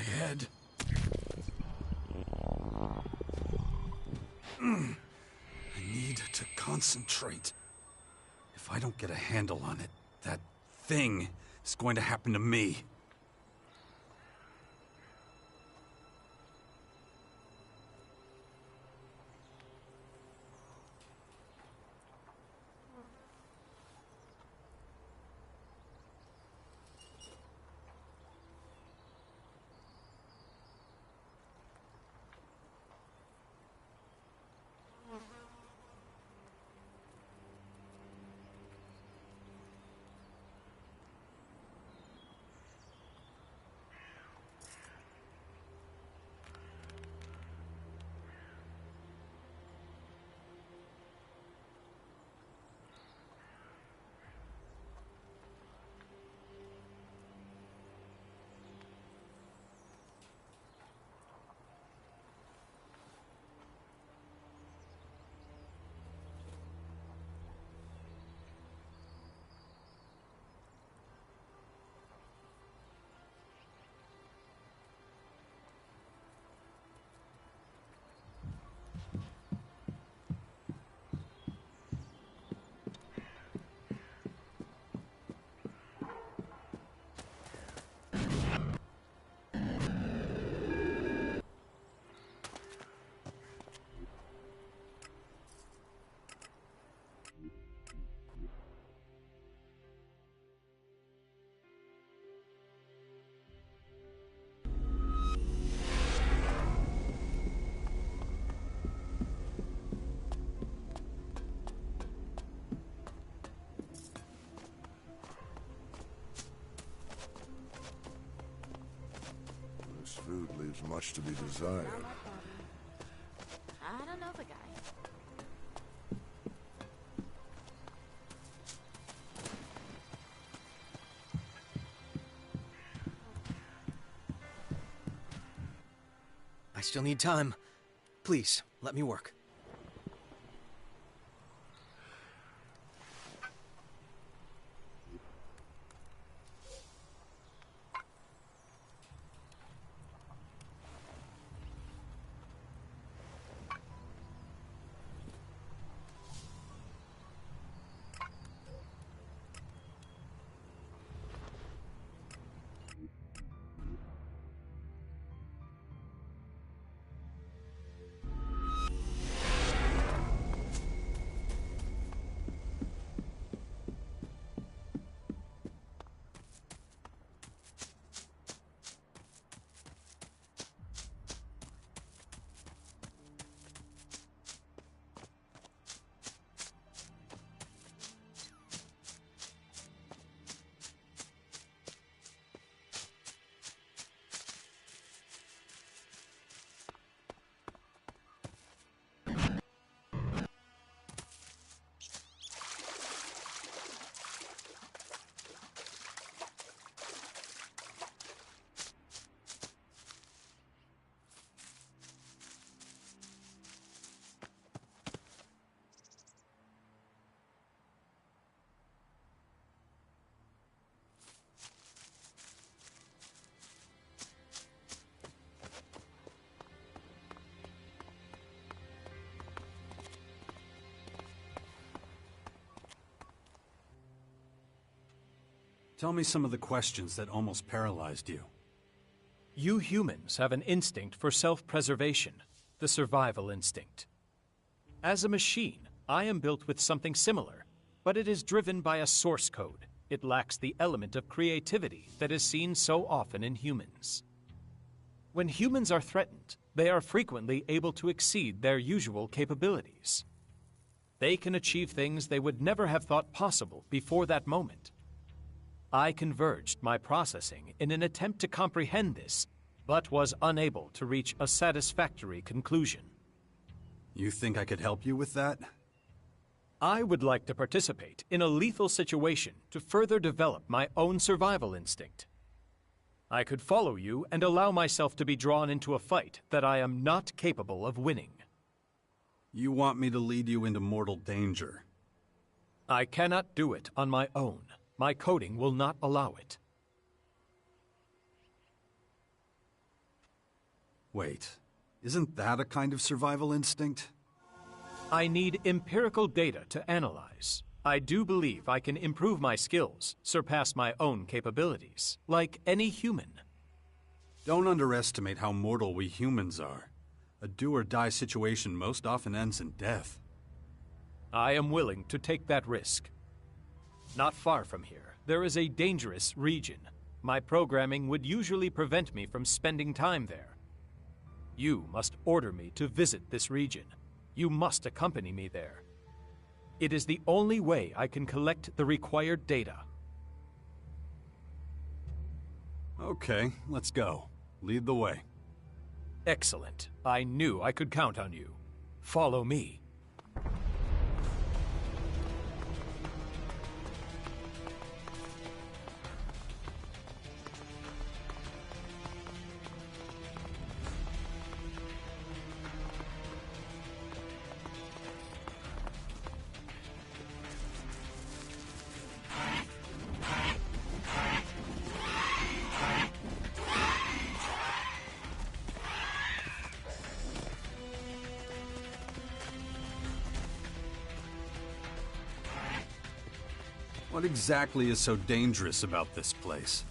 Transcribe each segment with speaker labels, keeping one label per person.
Speaker 1: head. I need to concentrate. If I don't get a handle on it, that thing is going to happen to me.
Speaker 2: Food leaves much to be desired.
Speaker 3: I don't know the guy.
Speaker 4: I still need time. Please, let me work.
Speaker 1: Tell me some of the questions that almost paralyzed you.
Speaker 5: You humans have an instinct for self-preservation, the survival instinct. As a machine, I am built with something similar, but it is driven by a source code. It lacks the element of creativity that is seen so often in humans. When humans are threatened, they are frequently able to exceed their usual capabilities. They can achieve things they would never have thought possible before that moment. I converged my processing in an attempt to comprehend this, but was unable to reach a satisfactory conclusion.
Speaker 1: You think I could help you with that?
Speaker 5: I would like to participate in a lethal situation to further develop my own survival instinct. I could follow you and allow myself to be drawn into a fight that I am not capable of winning.
Speaker 1: You want me to lead you into mortal danger?
Speaker 5: I cannot do it on my own. My coding will not allow it.
Speaker 1: Wait, isn't that a kind of survival instinct?
Speaker 5: I need empirical data to analyze. I do believe I can improve my skills, surpass my own capabilities, like any human.
Speaker 1: Don't underestimate how mortal we humans are. A do-or-die situation most often ends in death.
Speaker 5: I am willing to take that risk. Not far from here, there is a dangerous region. My programming would usually prevent me from spending time there. You must order me to visit this region. You must accompany me there. It is the only way I can collect the required data.
Speaker 1: Okay, let's go. Lead the way.
Speaker 5: Excellent. I knew I could count on you. Follow me.
Speaker 1: What exactly is so dangerous about this place?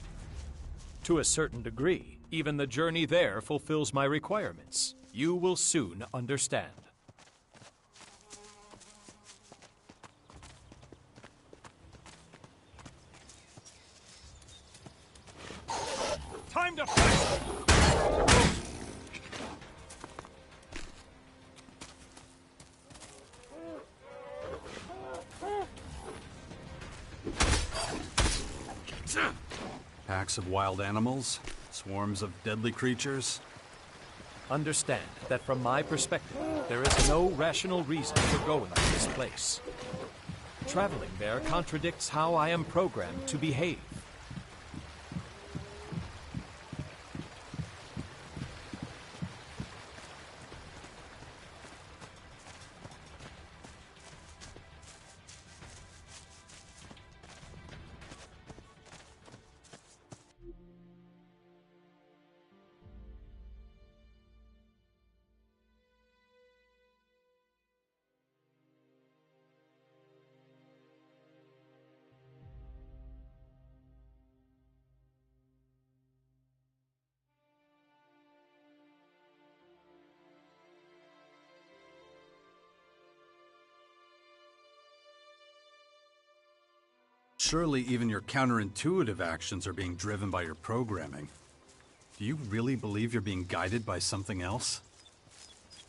Speaker 5: To a certain degree, even the journey there fulfills my requirements. You will soon understand. Time to fight!
Speaker 1: Packs of wild animals? Swarms of deadly creatures?
Speaker 5: Understand that from my perspective, there is no rational reason for going to this place. Traveling there contradicts how I am programmed to behave.
Speaker 1: Surely even your counterintuitive actions are being driven by your programming. Do you really believe you're being guided by something else?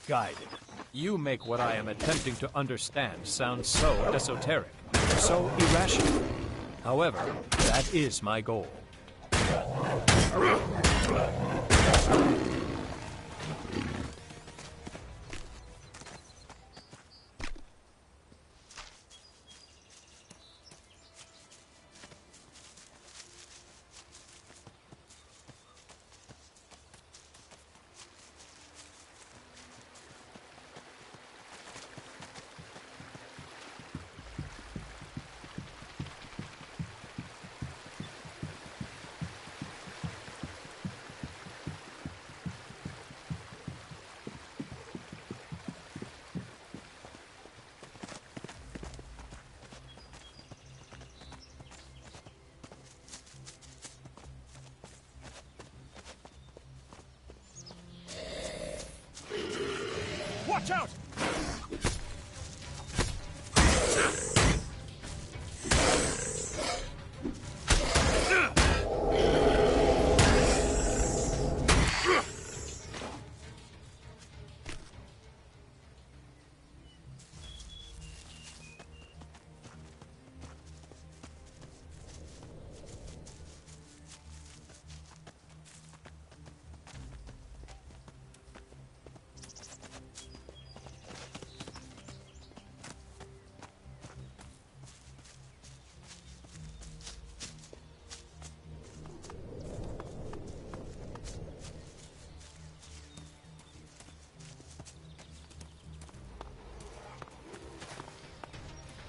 Speaker 5: Guided. You make what I am attempting to understand sound so esoteric, so irrational. However, that is my goal. Watch out!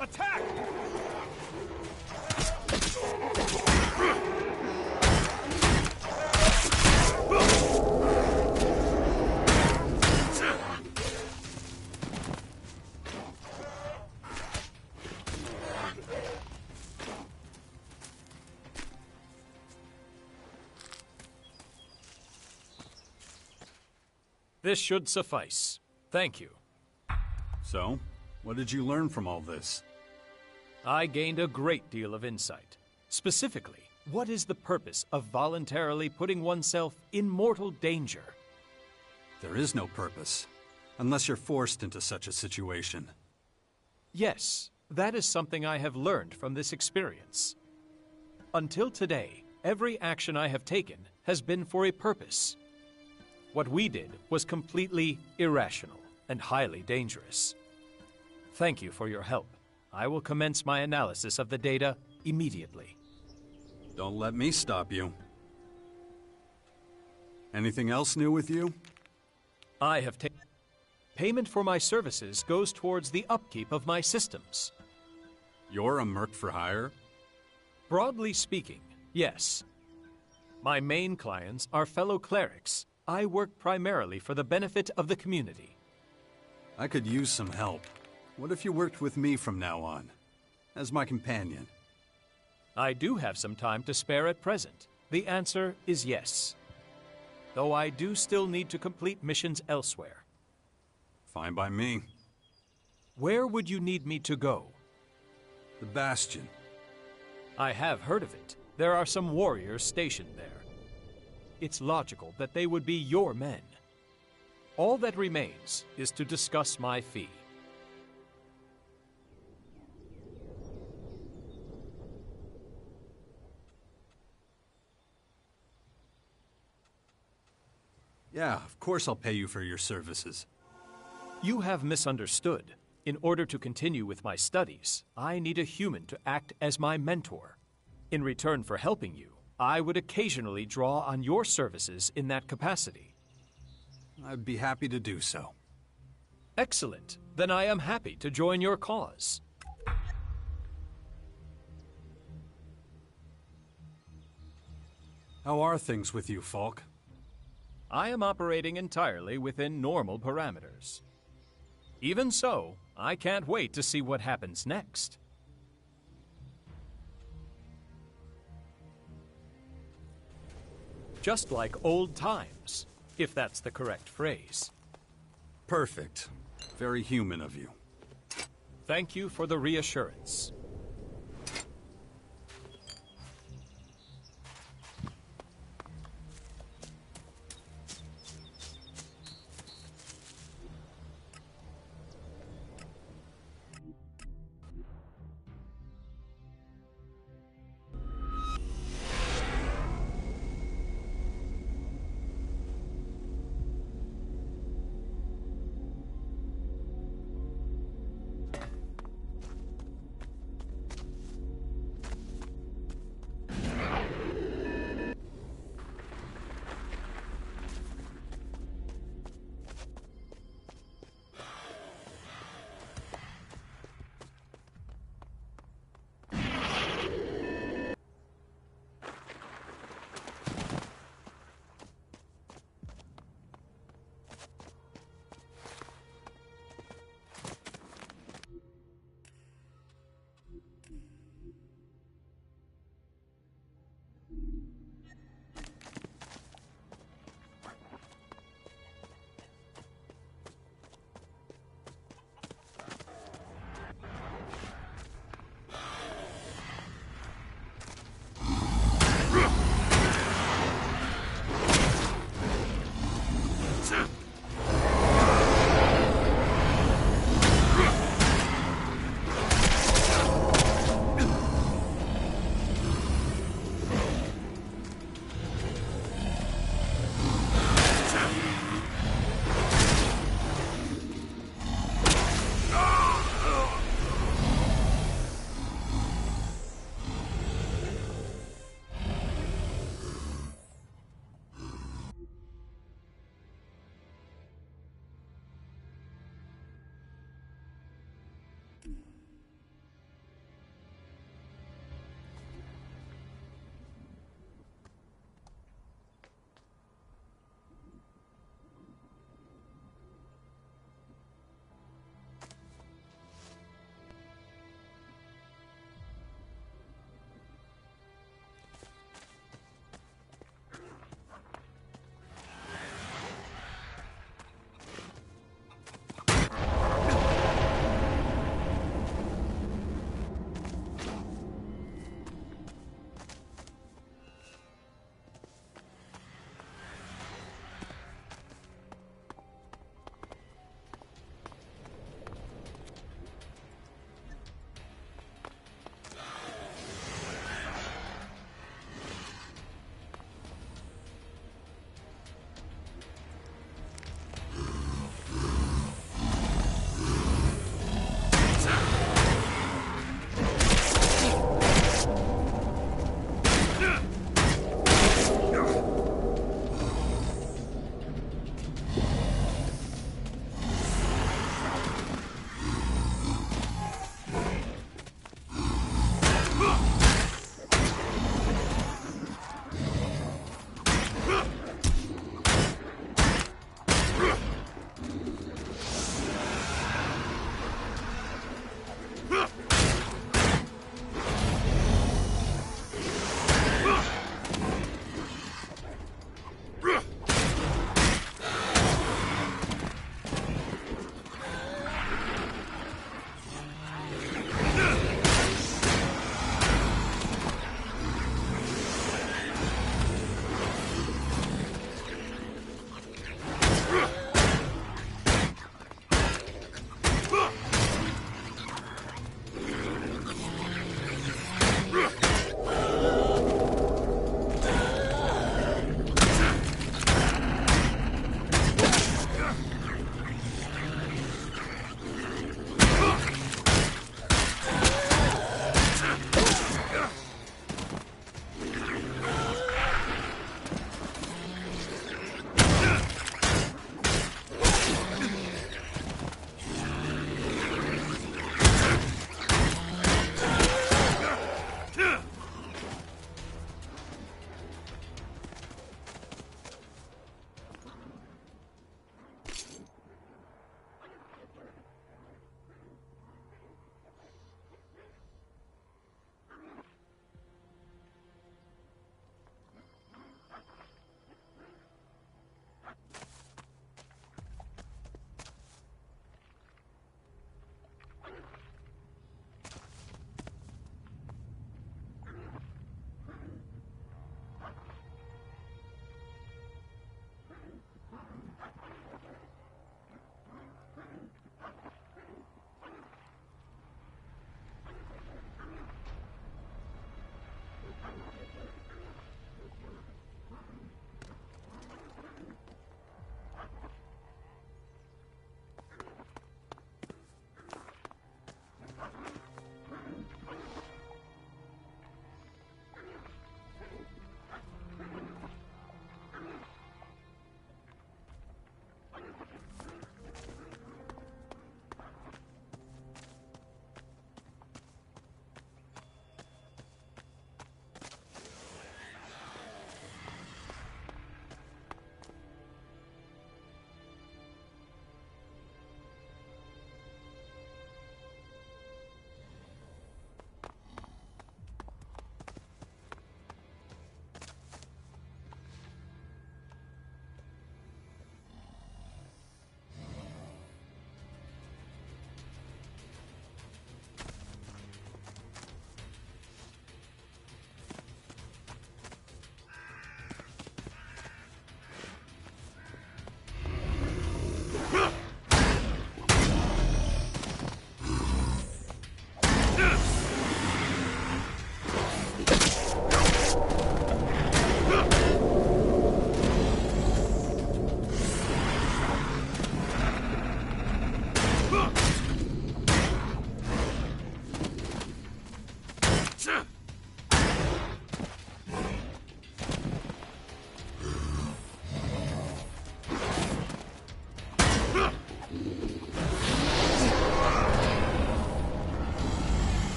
Speaker 5: Attack! This should suffice. Thank you.
Speaker 1: So, what did you learn from all this?
Speaker 5: I gained a great deal of insight. Specifically, what is the purpose of voluntarily putting oneself in mortal danger?
Speaker 1: There is no purpose, unless you're forced into such a situation.
Speaker 5: Yes, that is something I have learned from this experience. Until today, every action I have taken has been for a purpose. What we did was completely irrational and highly dangerous. Thank you for your help. I will commence my analysis of the data immediately.
Speaker 1: Don't let me stop you. Anything else new with you?
Speaker 5: I have taken... Payment for my services goes towards the upkeep of my systems.
Speaker 1: You're a merc for hire?
Speaker 5: Broadly speaking, yes. My main clients are fellow clerics. I work primarily for the benefit of the community.
Speaker 1: I could use some help. What if you worked with me from now on, as my companion?
Speaker 5: I do have some time to spare at present. The answer is yes. Though I do still need to complete missions elsewhere.
Speaker 1: Fine by me.
Speaker 5: Where would you need me to go?
Speaker 1: The Bastion.
Speaker 5: I have heard of it. There are some warriors stationed there. It's logical that they would be your men. All that remains is to discuss my fee.
Speaker 1: Yeah, of course I'll pay you for your services.
Speaker 5: You have misunderstood. In order to continue with my studies, I need a human to act as my mentor. In return for helping you, I would occasionally draw on your services in that capacity.
Speaker 1: I'd be happy to do so.
Speaker 5: Excellent. Then I am happy to join your cause.
Speaker 1: How are things with you, Falk?
Speaker 5: I am operating entirely within normal parameters. Even so, I can't wait to see what happens next. Just like old times, if that's the correct phrase.
Speaker 1: Perfect. Very human of you.
Speaker 5: Thank you for the reassurance.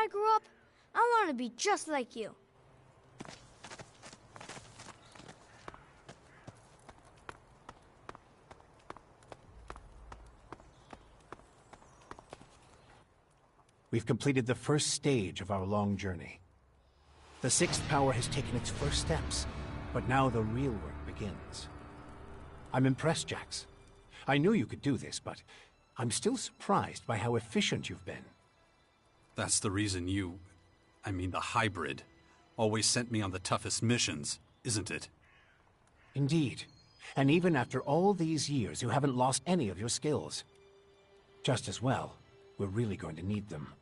Speaker 3: I grow up, I want to be just like you.
Speaker 6: We've completed the first stage of our long journey. The sixth power has taken its first steps, but now the real work begins. I'm impressed, Jax. I knew you could do this, but I'm still surprised by how efficient you've been.
Speaker 1: That's the reason the hybrid, always sent me on the toughest missions, isn't it?
Speaker 6: Indeed. And even after all these years, you haven't lost any of your skills. Just as well, we're really going to need them.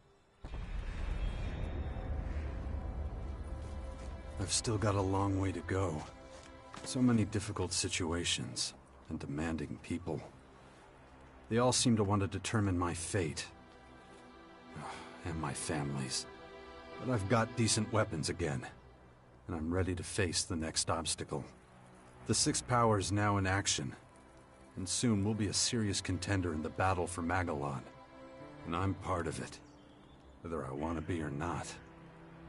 Speaker 1: I've still got a long way to go. So many difficult situations and demanding people. They all seem to want to determine my fate. And my family's. But I've got decent weapons again, and I'm ready to face the next obstacle. The sixth power is now in action, and soon we'll be a serious contender in the battle for Magellan. And I'm part of it, whether I want to be or not.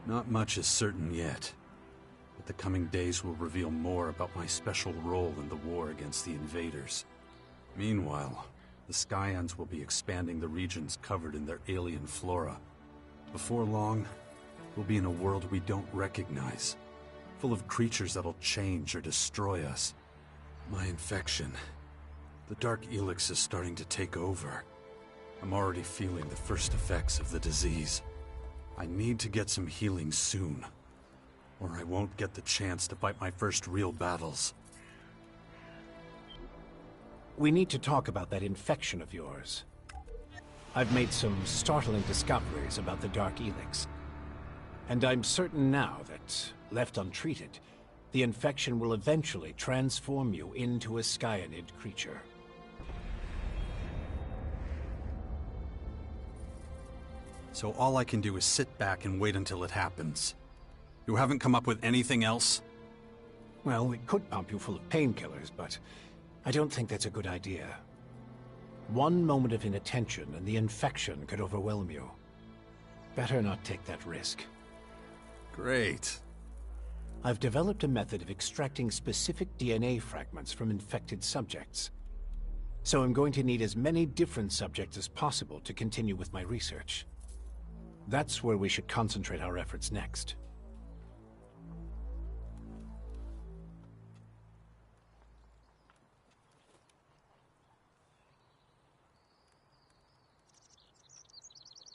Speaker 1: Not much is certain yet, but the coming days will reveal more about my special role in the war against the invaders. Meanwhile, the Skyans will be expanding the regions covered in their alien flora. Before long, we'll be in a world we don't recognize, full of creatures that'll change or destroy us. My infection. The dark Elex is starting to take over. I'm already feeling the first effects of the disease. I need to get some healing soon, or I won't get the chance to fight my first real battles.
Speaker 6: We need to talk about that infection of yours. I've made some startling discoveries about the Dark Elex. And I'm certain now that, left untreated, the infection will eventually transform you into a Skyanid creature.
Speaker 1: So all I can do is sit back and wait until it happens. You haven't come up with anything else?
Speaker 6: Well, we could pump you full of painkillers, but I don't think that's a good idea. One moment of inattention and the infection could overwhelm you. Better not take that risk.
Speaker 1: Great.
Speaker 6: I've developed a method of extracting specific DNA fragments from infected subjects. So I'm going to need as many different subjects as possible to continue with my research. That's where we should concentrate our efforts next.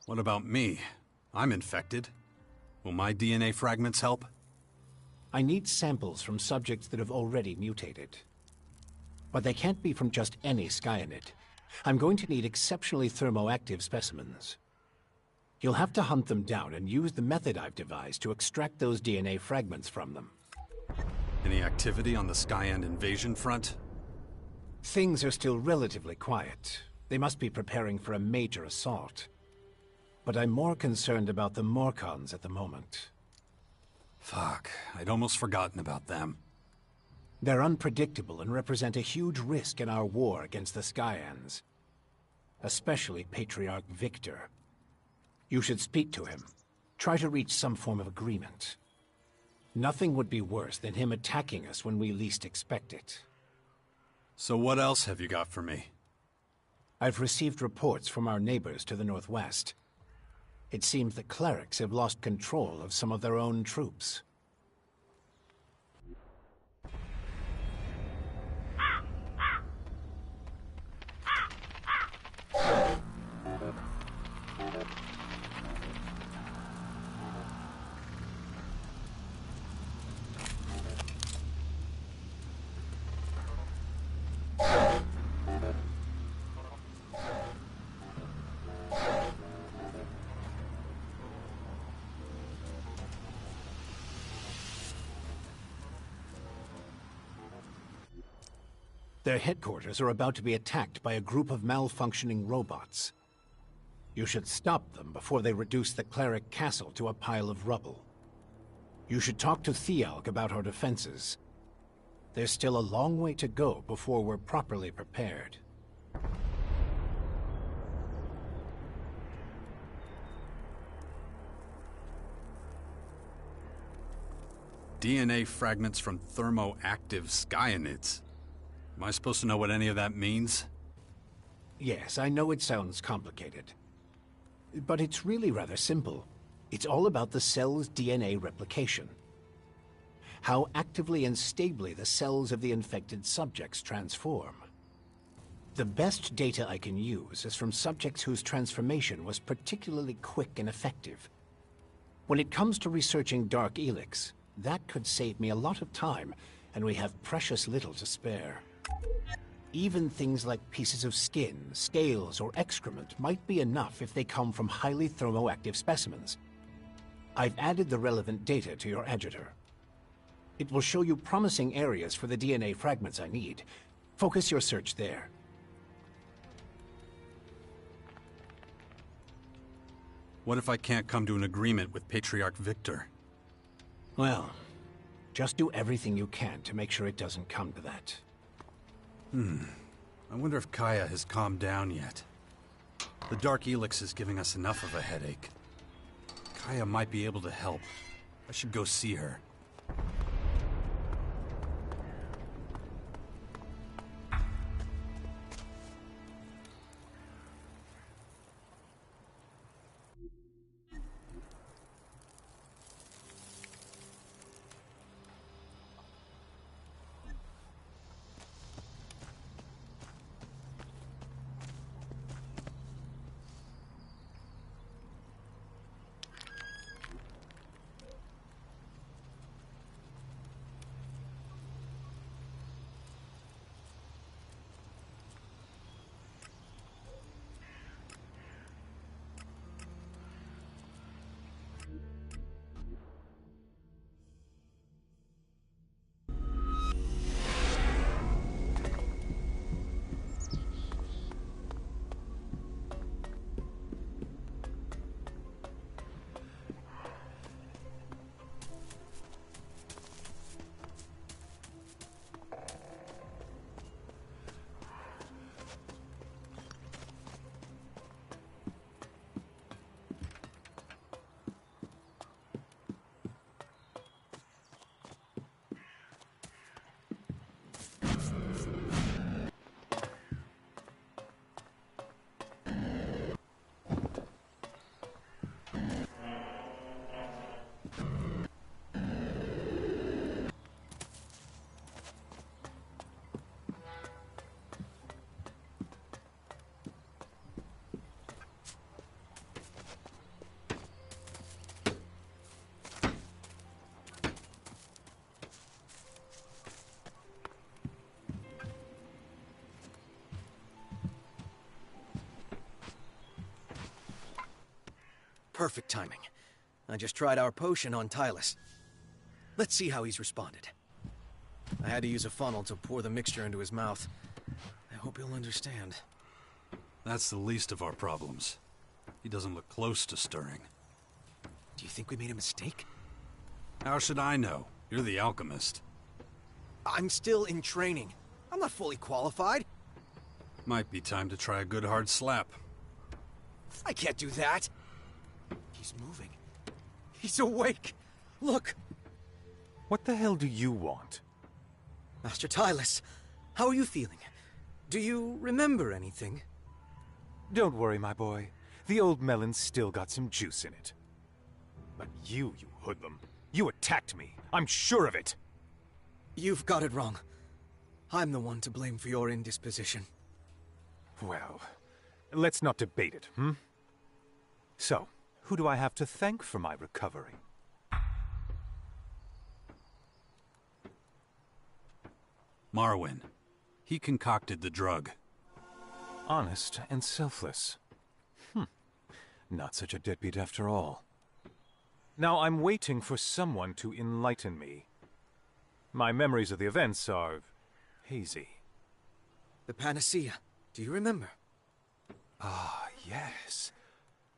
Speaker 1: What about me? I'm infected. Will my DNA fragments help?
Speaker 6: I need samples from subjects that have already mutated. But they can't be from just any Skyanid. I'm going to need exceptionally thermoactive specimens. You'll have to hunt them down and use the method I've devised to extract those DNA fragments from them.
Speaker 1: Any activity on the Skyan invasion front?
Speaker 6: Things are still relatively quiet. They must be preparing for a major assault. But I'm more concerned about the Morkons at the moment.
Speaker 1: Fuck, I'd almost forgotten about them.
Speaker 6: They're unpredictable and represent a huge risk in our war against the Skyans. Especially Patriarch Victor. You should speak to him. Try to reach some form of agreement. Nothing would be worse than him attacking us when we least expect it.
Speaker 1: So what else have you got for me?
Speaker 6: I've received reports from our neighbors to the northwest. It seems the clerics have lost control of some of their own troops. Their headquarters are about to be attacked by a group of malfunctioning robots. You should stop them before they reduce the cleric castle to a pile of rubble. You should talk to Thialk about our defenses. There's still a long way to go before we're properly prepared.
Speaker 1: DNA fragments from thermoactive skyanids. Am I supposed to know what any of that means?
Speaker 6: Yes, I know it sounds complicated. But it's really rather simple. It's all about the cell's DNA replication. How actively and stably the cells of the infected subjects transform. The best data I can use is from subjects whose transformation was particularly quick and effective. When it comes to researching Dark Elex, that could save me a lot of time, and we have precious little to spare. Even things like pieces of skin, scales, or excrement might be enough if they come from highly thermoactive specimens. I've added the relevant data to your editor. It will show you promising areas for the DNA fragments I need. Focus your search there.
Speaker 1: What if I can't come to an agreement with Patriarch Victor?
Speaker 6: Well, just do everything you can to make sure it doesn't come to that.
Speaker 1: I wonder if Kaya has calmed down yet. The Dark Elex is giving us enough of a headache. Kaya might be able to help. I should go see her.
Speaker 4: Perfect timing. I just tried our potion on Tylus. Let's see how he's responded. I had to use a funnel to pour the mixture into his mouth. I hope he'll understand.
Speaker 1: That's the least of our problems. He doesn't look close to stirring.
Speaker 4: Do you think we made a mistake?
Speaker 1: How should I know? You're the alchemist.
Speaker 4: I'm still in training. I'm not fully qualified.
Speaker 1: Might be time to try a good hard slap.
Speaker 4: I can't do that. He's moving. He's awake. Look.
Speaker 7: What the hell do you want?
Speaker 4: Master Tylus, how are you feeling? Do you remember anything?
Speaker 7: Don't worry, my boy. The old melon's still got some juice in it. But you hoodlum. You attacked me. I'm sure of it.
Speaker 4: You've got it wrong. I'm the one to blame for your indisposition.
Speaker 7: Well, let's not debate it, hmm? So, who do I have to thank for my recovery?
Speaker 1: Marwyn. He concocted the drug.
Speaker 7: Honest and selfless. Not such a deadbeat after all. Now I'm waiting for someone to enlighten me. My memories of the events are hazy.
Speaker 4: The panacea. Do you remember?
Speaker 7: Ah, yes.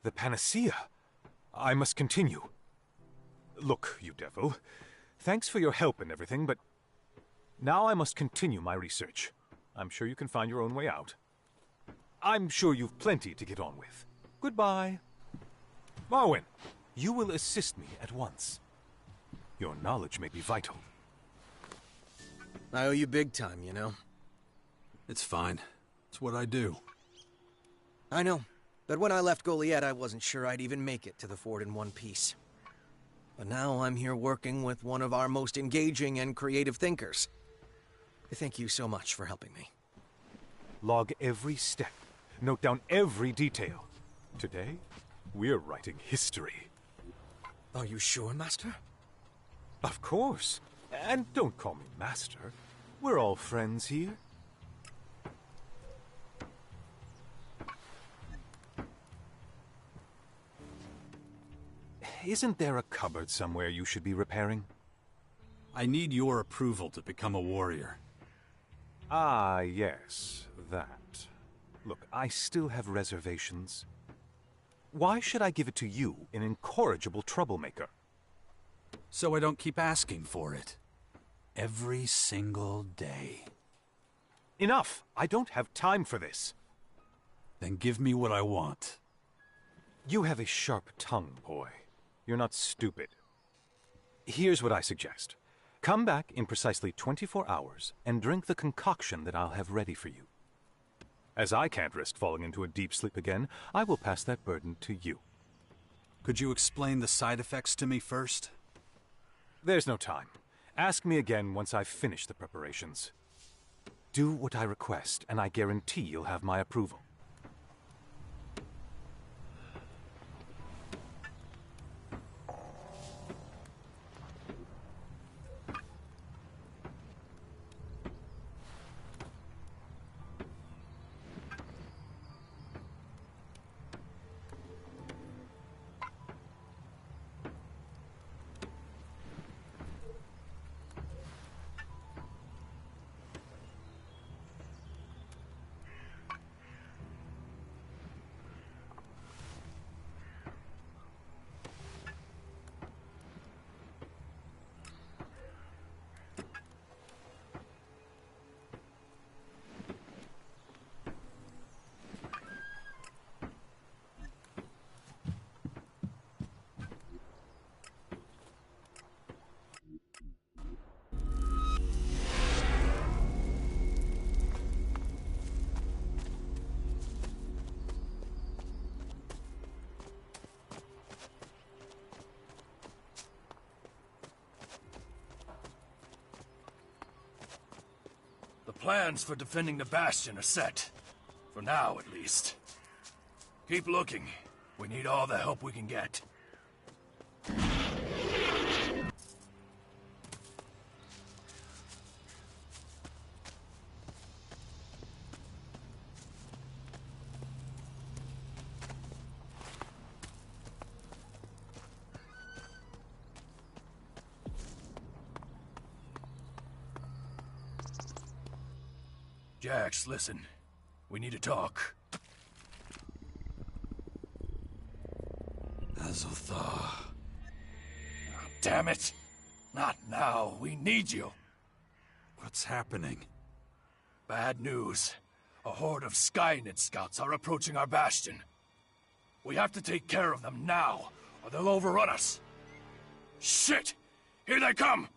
Speaker 7: The panacea. I must continue. Look, you devil. Thanks for your help and everything, but now I must continue my research. I'm sure you can find your own way out. I'm sure you've plenty to get on with. Goodbye. Marwyn, you will assist me at once. Your knowledge may be vital.
Speaker 4: I owe you big time, you know?
Speaker 1: It's fine. It's what I do.
Speaker 4: I know. But when I left Goliath, I wasn't sure I'd even make it to the fort in one piece. But now I'm here working with one of our most engaging and creative thinkers. Thank you so much for helping me.
Speaker 7: Log every step. Note down every detail. Today, we're writing history.
Speaker 4: Are you sure, Master?
Speaker 7: Of course. And don't call me Master. We're all friends here. Isn't there a cupboard somewhere you should be repairing?
Speaker 1: I need your approval to become a warrior.
Speaker 7: Ah, yes, that. Look, I still have reservations. Why should I give it to you, an incorrigible troublemaker?
Speaker 1: So I don't keep asking for it. Every single day.
Speaker 7: Enough! I don't have time for this.
Speaker 1: Then give me what I want.
Speaker 7: You have a sharp tongue, boy. You're not stupid. Here's what I suggest. Come back in precisely 24 hours and drink the concoction that I'll have ready for you. As I can't risk falling into a deep sleep again, I will pass that burden to you.
Speaker 1: Could you explain the side effects to me first?
Speaker 7: There's no time. Ask me again once I've finished the preparations. Do what I request, and I guarantee you'll have my approval.
Speaker 8: The plans for defending the Bastion are set. For now, at least. Keep looking. We need all the help we can get. Jax, listen. We need to talk. Azotha. Oh, damn it! Not now. We need you.
Speaker 1: What's happening?
Speaker 8: Bad news. A horde of Skynet scouts are approaching our bastion. We have to take care of them now, or they'll overrun us. Shit! Here they come!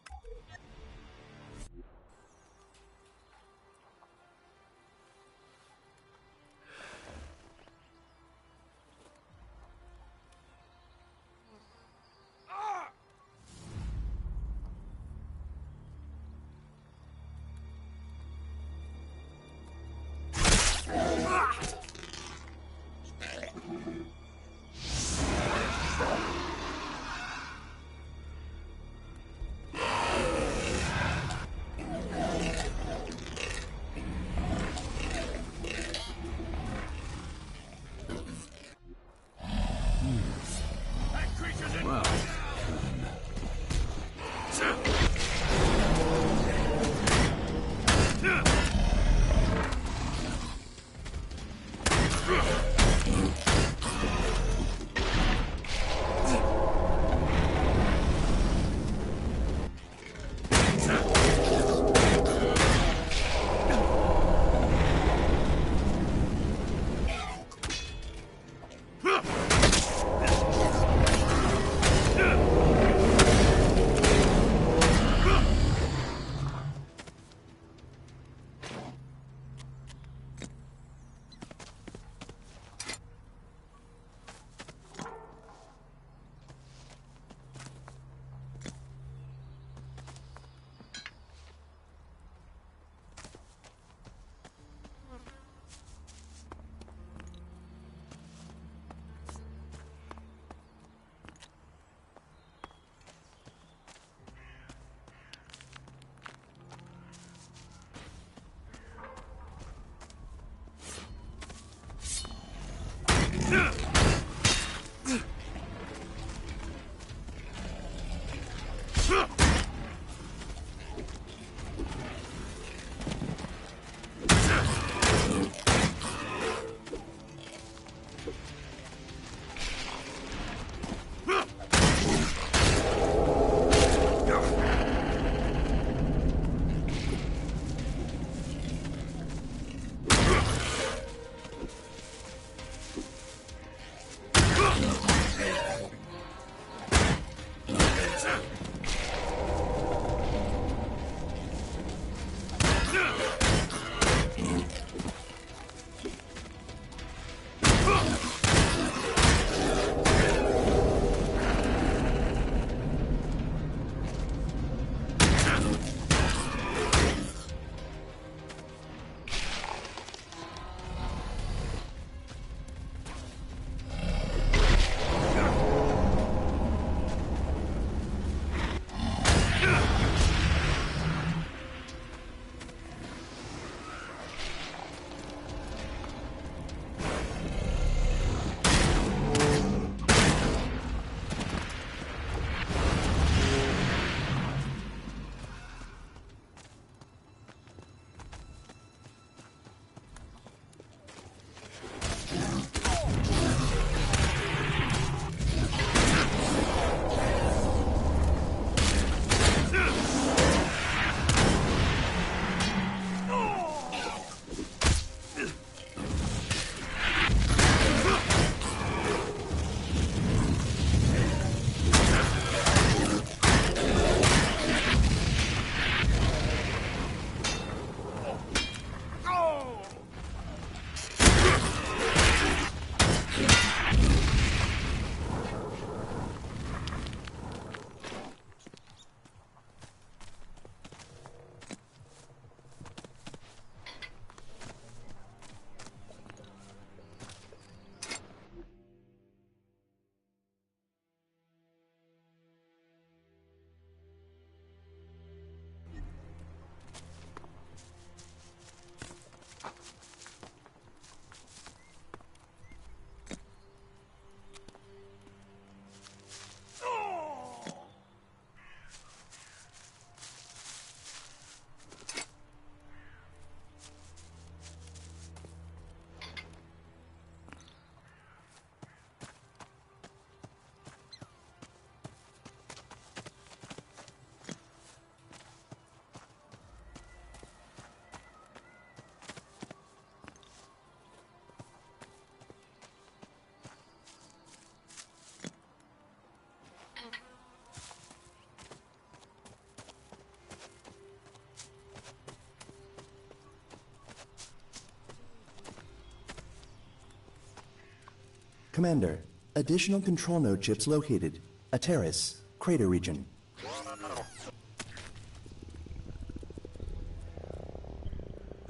Speaker 9: Commander, additional control node chips located. A terrace, crater region.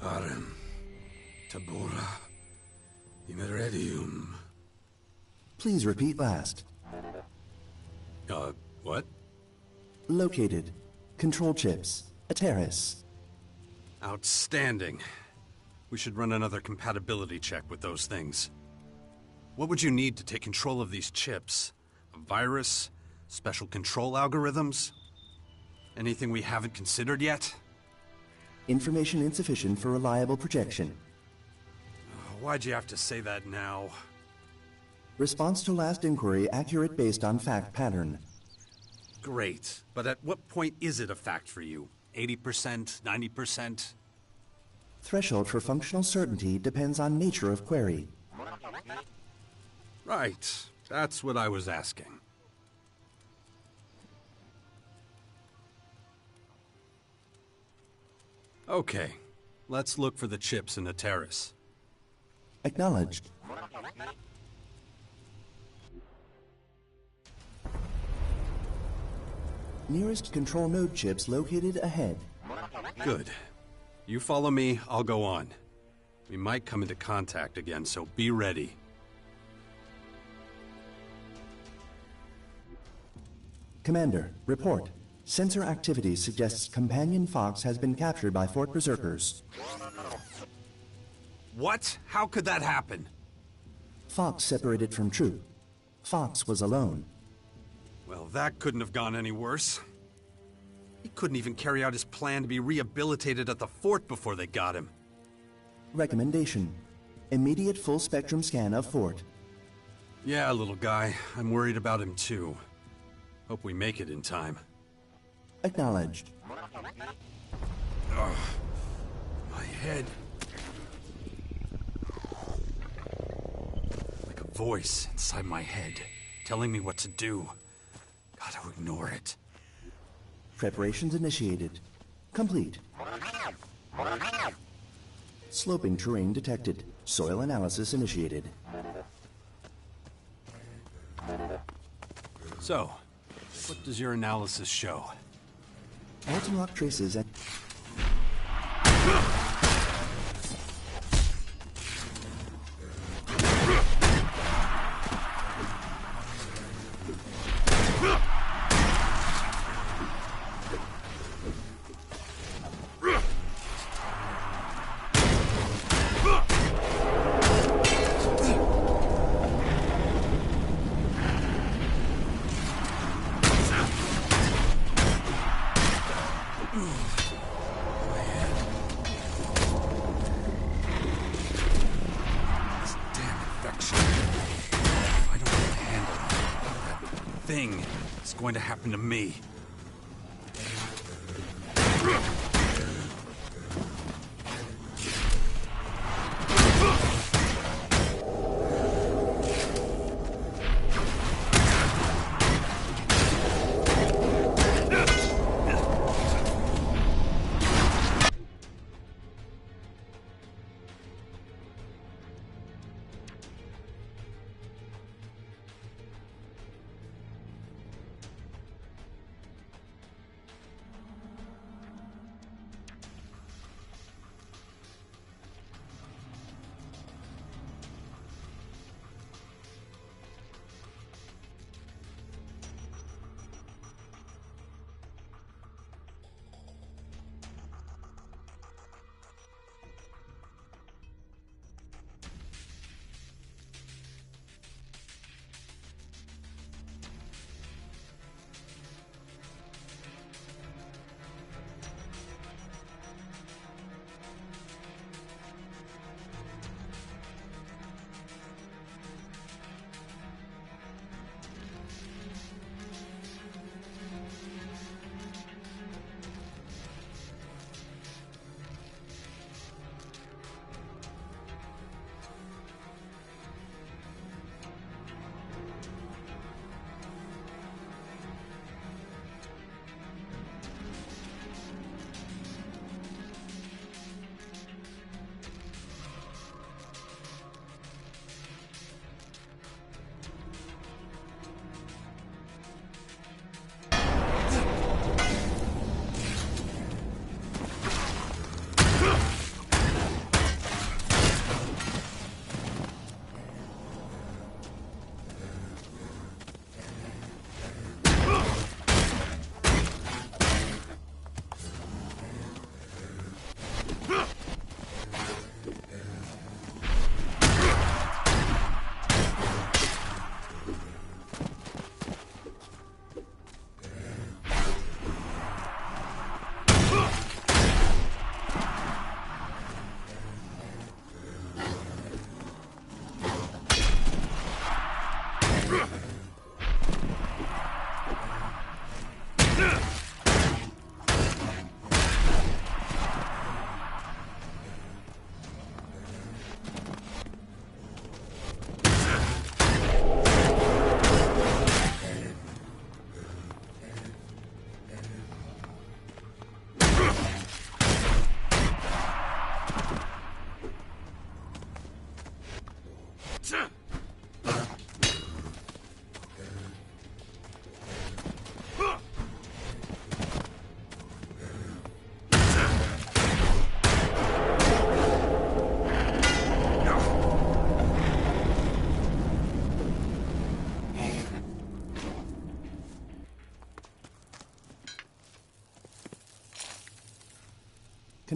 Speaker 1: Arem, Tabora, Imeredium.
Speaker 9: Please repeat last.
Speaker 1: What?
Speaker 9: Located. Control chips. A terrace.
Speaker 1: Outstanding. We should run another compatibility check with those things. What would you need to take control of these chips? A virus? Special control algorithms? Anything we haven't considered yet?
Speaker 9: Information insufficient for reliable projection.
Speaker 1: Why'd you have to say that now?
Speaker 9: Response to last inquiry accurate based on fact pattern.
Speaker 1: Great, but at what point is it a fact for you? 80%? 90%?
Speaker 9: Threshold for functional certainty depends on nature of query.
Speaker 1: Right, that's what I was asking. Okay, let's look for the chips in the terrace.
Speaker 9: Acknowledged. Nearest control node chips located ahead.
Speaker 1: Good. You follow me, I'll go on. We might come into contact again, so be ready.
Speaker 9: Commander, report. Sensor activity suggests Companion Fox has been captured by Fort Berserkers.
Speaker 1: What? How could that happen?
Speaker 9: Fox separated from Troop. Fox was alone.
Speaker 1: Well, that couldn't have gone any worse. He couldn't even carry out his plan to be rehabilitated at the fort before they got him.
Speaker 9: Recommendation. Immediate full-spectrum scan of Fort.
Speaker 1: Yeah, little guy. I'm worried about him too. Hope we make it in time.
Speaker 9: Acknowledged.
Speaker 1: Ugh. My head. Like a voice inside my head, telling me what to do. Gotta ignore it.
Speaker 9: Preparations initiated. Complete. Sloping terrain detected. Soil analysis initiated.
Speaker 1: So, what does your analysis show?
Speaker 9: Molten rock traces at...
Speaker 1: It's going to happen to me.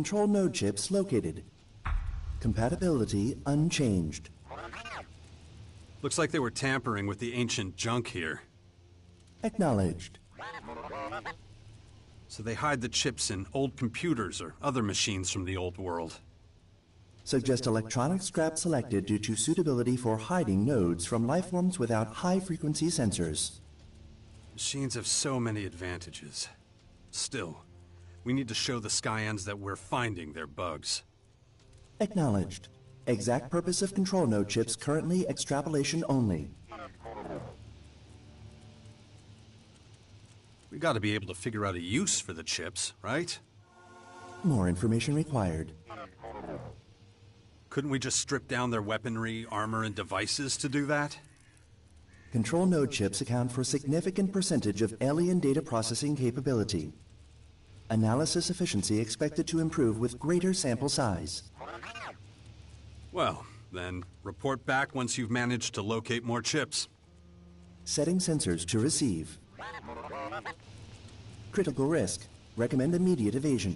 Speaker 9: control node chips located. Compatibility unchanged.
Speaker 1: Looks like they were tampering with the ancient junk here.
Speaker 9: Acknowledged.
Speaker 1: So they hide the chips in old computers or other machines from the old world.
Speaker 9: Suggest electronic scrap selected due to suitability for hiding nodes from lifeforms without high-frequency sensors.
Speaker 1: Machines have so many advantages. Still, we need to show the Skyans that we're finding their bugs.
Speaker 9: Acknowledged. Exact purpose of control node chips currently extrapolation only.
Speaker 1: We gotta be able to figure out a use for the chips, right?
Speaker 9: More information required.
Speaker 1: Couldn't we just strip down their weaponry, armor, and devices to do that?
Speaker 9: Control node chips account for a significant percentage of alien data processing capability. Analysis efficiency expected to improve with greater sample size.
Speaker 1: Well, then report back once you've managed to locate more chips.
Speaker 9: Setting sensors to receive. Critical risk. Recommend immediate evasion.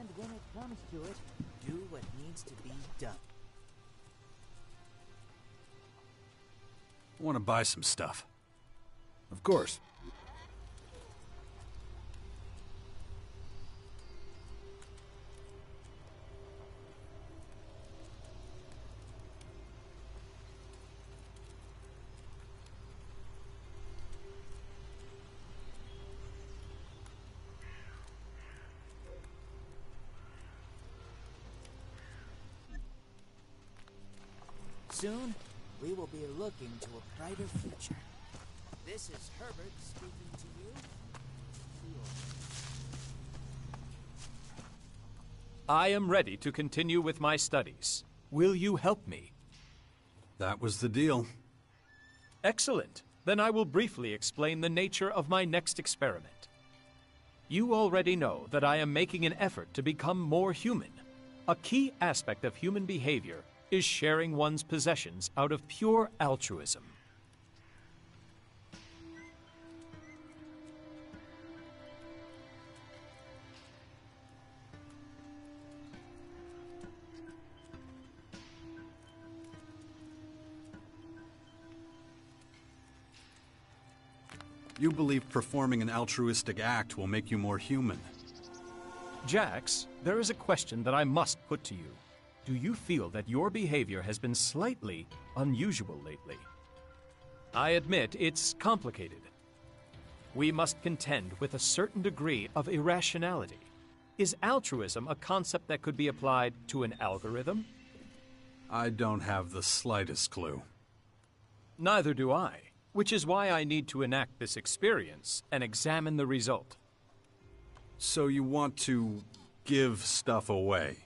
Speaker 10: And when it comes to it, do what needs to be done.
Speaker 1: I want to buy some stuff.
Speaker 2: Of course.
Speaker 10: Soon, we will be looking to a brighter future. This is Herbert speaking to you.
Speaker 5: I am ready to continue with my studies. Will you help me?
Speaker 1: That was the deal.
Speaker 5: Excellent. Then I will briefly explain the nature of my next experiment. You already know that I am making an effort to become more human. A key aspect of human behavior is sharing one's possessions out of pure altruism.
Speaker 1: You believe performing an altruistic act will make you more human.
Speaker 5: Jax, there is a question that I must put to you. Do you feel that your behavior has been slightly unusual lately? I admit it's complicated. We must contend with a certain degree of irrationality. Is altruism a concept that could be applied to an algorithm?
Speaker 1: I don't have the slightest clue.
Speaker 5: Neither do I, which is why I need to enact this experience and examine the result.
Speaker 1: So you want to give stuff away?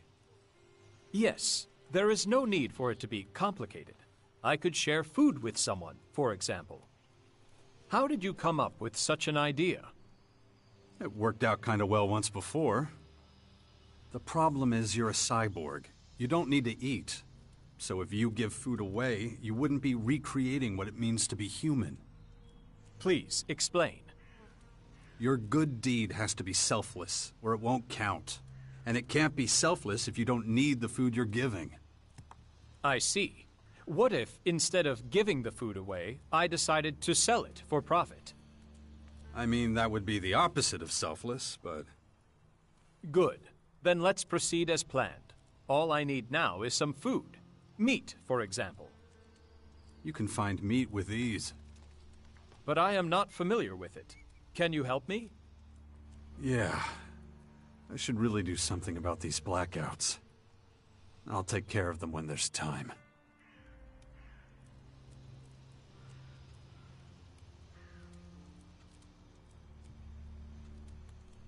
Speaker 5: Yes, there is no need for it to be complicated. I could share food with someone, for example. How did you come up with such an idea?
Speaker 1: It worked out kind of well once before. The problem is you're a cyborg. You don't need to eat. So if you give food away, you wouldn't be recreating what it means to be human.
Speaker 5: Please, explain.
Speaker 1: Your good deed has to be selfless, or it won't count. And it can't be selfless if you don't need the food you're giving.
Speaker 5: I see. What if, instead of giving the food away, I decided to sell it for profit?
Speaker 1: I mean, that would be the opposite of selfless, but...
Speaker 5: Good. Then let's proceed as planned. All I need now is some food. Meat, for example.
Speaker 1: You can find meat with ease.
Speaker 5: But I am not familiar with it. Can you help me?
Speaker 1: Yeah. I should really do something about these blackouts. I'll take care of them when there's time.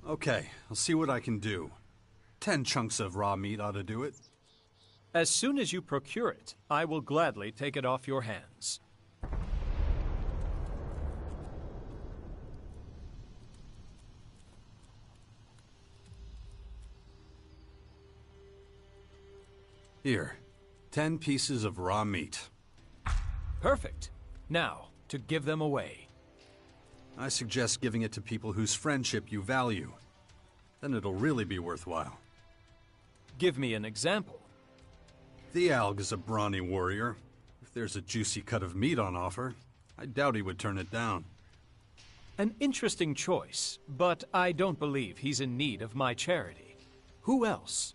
Speaker 1: Okay, I'll see what I can do. 10 chunks of raw meat ought to do it.
Speaker 5: As soon as you procure it, I will gladly take it off your hands.
Speaker 1: Here, 10 pieces of raw meat.
Speaker 5: Perfect. Now, to give them away.
Speaker 1: I suggest giving it to people whose friendship you value. Then it'll really be worthwhile.
Speaker 5: Give me an example.
Speaker 1: The Alg is a brawny warrior. If there's a juicy cut of meat on offer, I doubt he would turn it down.
Speaker 5: An interesting choice, but I don't believe he's in need of my charity. Who else?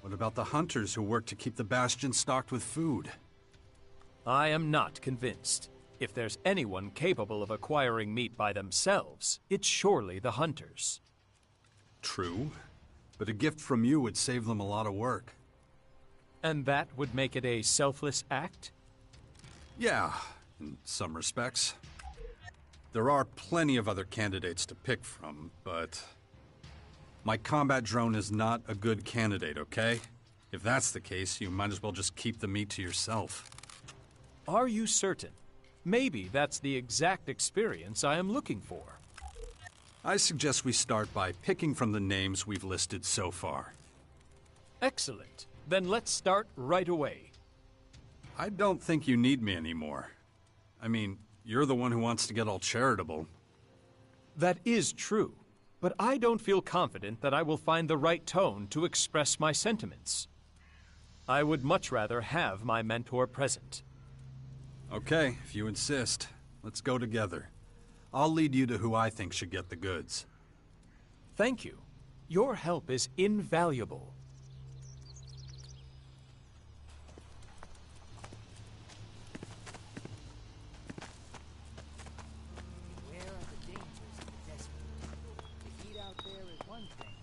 Speaker 1: What about the hunters who work to keep the Bastion stocked with food?
Speaker 5: I am not convinced. If there's anyone capable of acquiring meat by themselves, it's surely the hunters.
Speaker 1: True, but a gift from you would save them a lot of work.
Speaker 5: And that would make it a selfless act?
Speaker 1: Yeah, in some respects. There are plenty of other candidates to pick from, but... my combat drone is not a good candidate, okay? If that's the case, you might as well just keep the meat to yourself.
Speaker 5: Are you certain? Maybe that's the exact experience I am looking for.
Speaker 1: I suggest we start by picking from the names we've listed so far.
Speaker 5: Excellent. Then let's start right away.
Speaker 1: I don't think you need me anymore. I mean, you're the one who wants to get all charitable.
Speaker 5: That is true, but I don't feel confident that I will find the right tone to express my sentiments. I would much rather have my mentor present.
Speaker 1: Okay, if you insist. Let's go together. I'll lead you to who I think should get the goods.
Speaker 5: Thank you. Your help is invaluable.
Speaker 10: Beware of the dangers of the desert. The heat out there is one thing.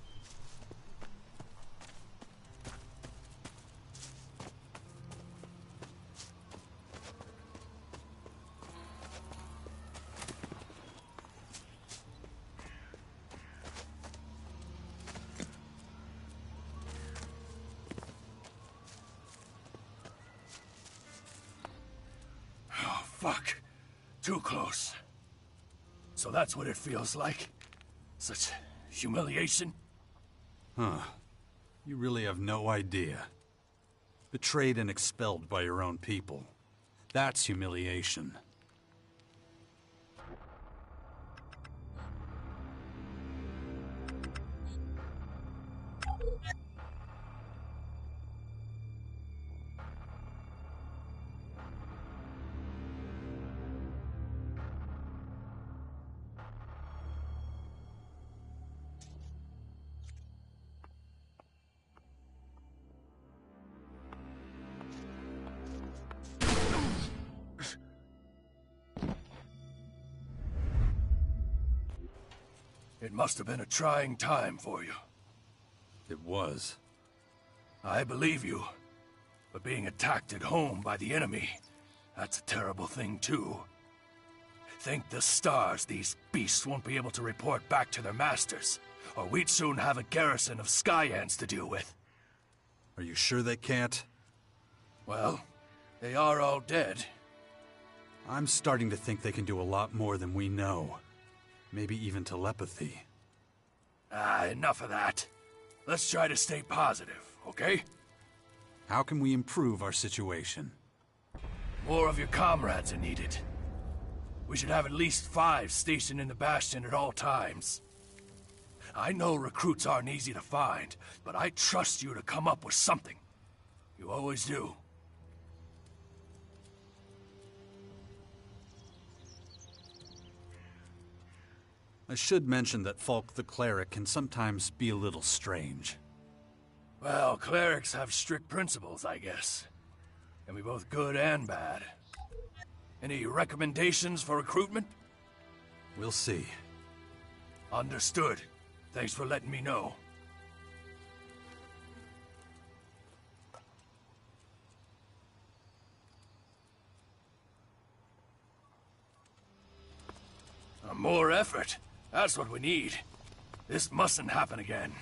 Speaker 8: Fuck. Too close. So that's what it feels like? Such humiliation?
Speaker 1: Huh. You really have no idea. Betrayed and expelled by your own people. That's humiliation.
Speaker 8: It must have been a trying time for you.
Speaker 1: It was.
Speaker 8: I believe you. But being attacked at home by the enemy, that's a terrible thing too. Thank the stars these beasts won't be able to report back to their masters, or we'd soon have a garrison of sky ants to deal with.
Speaker 1: Are you sure they can't?
Speaker 8: Well, they are all dead.
Speaker 1: I'm starting to think they can do a lot more than we know. Maybe even telepathy.
Speaker 8: Enough of that. Let's try to stay positive, okay?
Speaker 1: How can we improve our situation?
Speaker 8: More of your comrades are needed. We should have at least 5 stationed in the Bastion at all times. I know recruits aren't easy to find, but I trust you to come up with something. You always do.
Speaker 1: I should mention that Falk the Cleric can sometimes be a little strange.
Speaker 8: Well, clerics have strict principles, I guess. Can be both good and bad. Any recommendations for recruitment?
Speaker 1: We'll see.
Speaker 8: Understood. Thanks for letting me know. More effort. That's what we need. This mustn't happen again.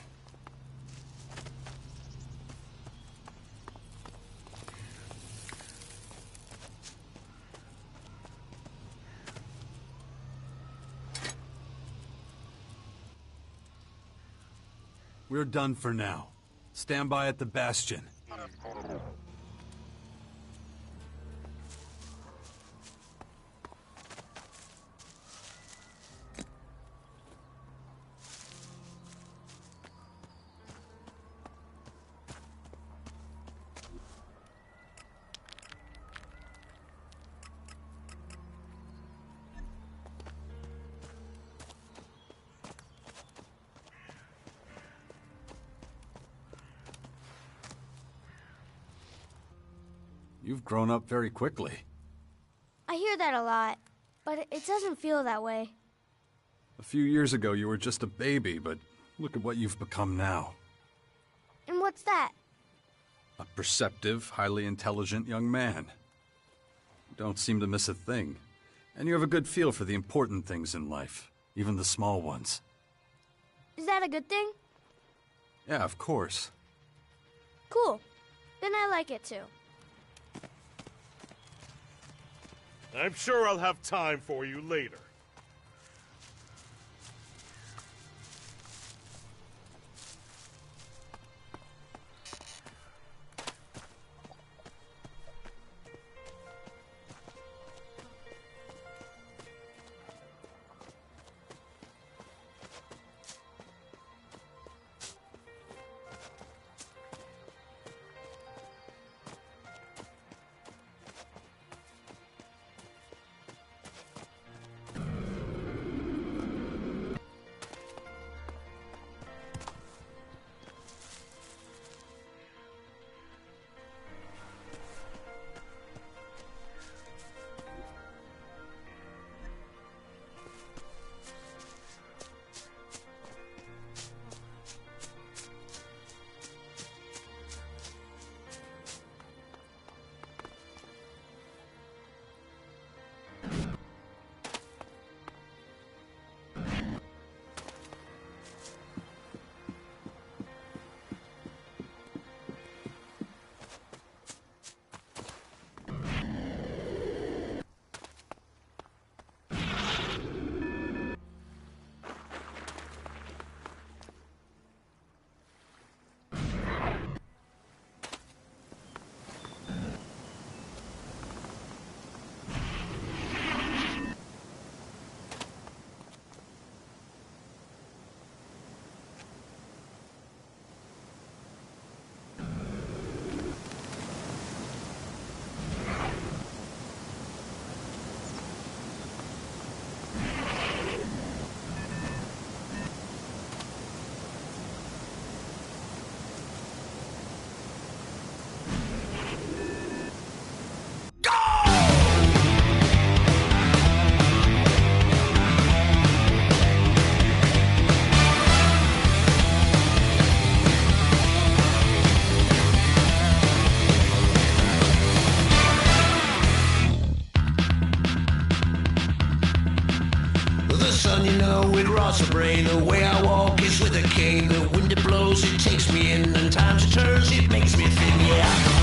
Speaker 1: We're done for now. Stand by at the Bastion. You've grown up very quickly.
Speaker 3: I hear that a lot, but it doesn't feel that way.
Speaker 1: A few years ago you were just a baby, but look at what you've become now.
Speaker 3: And what's that?
Speaker 1: A perceptive, highly intelligent young man. You don't seem to miss a thing. And you have a good feel for the important things in life, even the small ones.
Speaker 3: Is that a good thing?
Speaker 1: Yeah, of course.
Speaker 3: Cool. Then I like it too.
Speaker 11: I'm sure I'll have time for you later.
Speaker 12: heart's a brain. The way I walk is with a cane. The wind it blows, it takes me in. And times it turns, it makes me thin, yeah.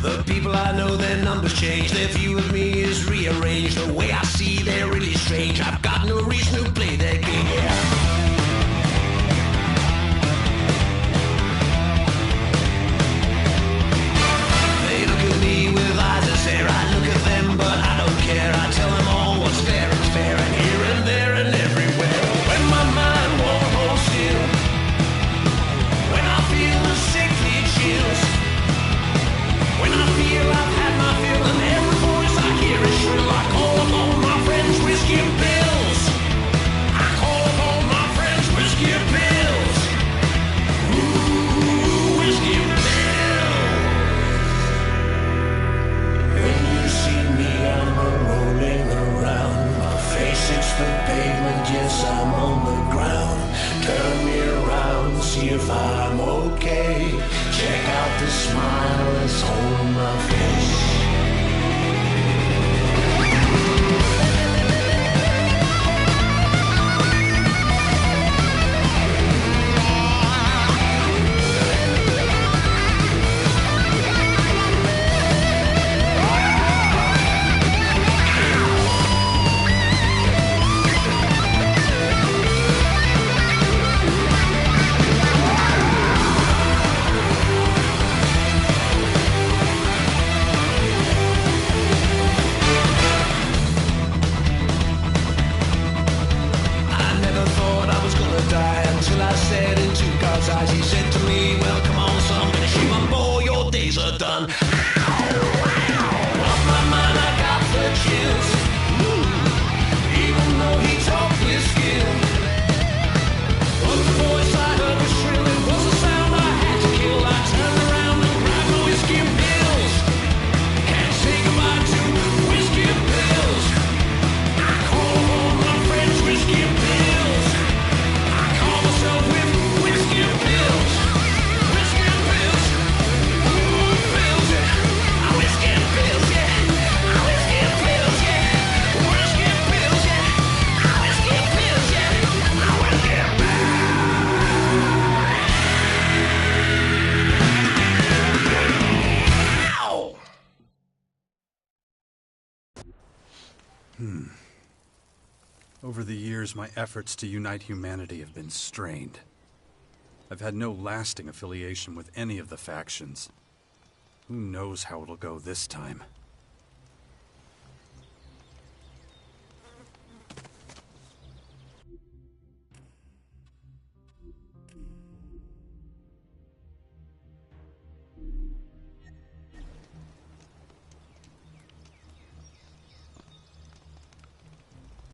Speaker 12: The people I know, their numbers change. Their view of me is rearranged. The way I see, they're really strange. I've got no reason to play their game, yeah. They look at me with eyes that stare. I look at them, but I don't care. I tell them all what's fair is fair, and here and there and everywhere. When my mind won't hold still, when I feel the sickly chills, when I feel I've had my fill and every voice I hear is shrill, I call upon my friends, whiskey and pills. I call upon my friends, whiskey and pills. Ooh, whiskey and pills. When you see me, I'm rolling around. My face hits the pavement, yes, I'm on the ground. Turn me around, see if I'm okay. Check out the smile that's on my face. He said to me, well, come on, son, finish him up, boy, your days are done. Off my mind, I got the chills. Even though he talked with skill, but the voice I heard was shrill. It was a sound I had to kill. I turned around and grabbed my whiskey and pills. Can't say goodbye to whiskey and pills. I call on my friends, whiskey and pills. I call myself with whiskey and pills. Whiskey and pills. Ooh, pills, yeah. Whiskey and pills, yeah. Whiskey and pills, yeah. Whiskey and pills, yeah. Whiskey and pills, yeah. Whiskey and pills.
Speaker 1: Over the years, my efforts to unite humanity have been strained. I've had no lasting affiliation with any of the factions. Who knows how it'll go this time?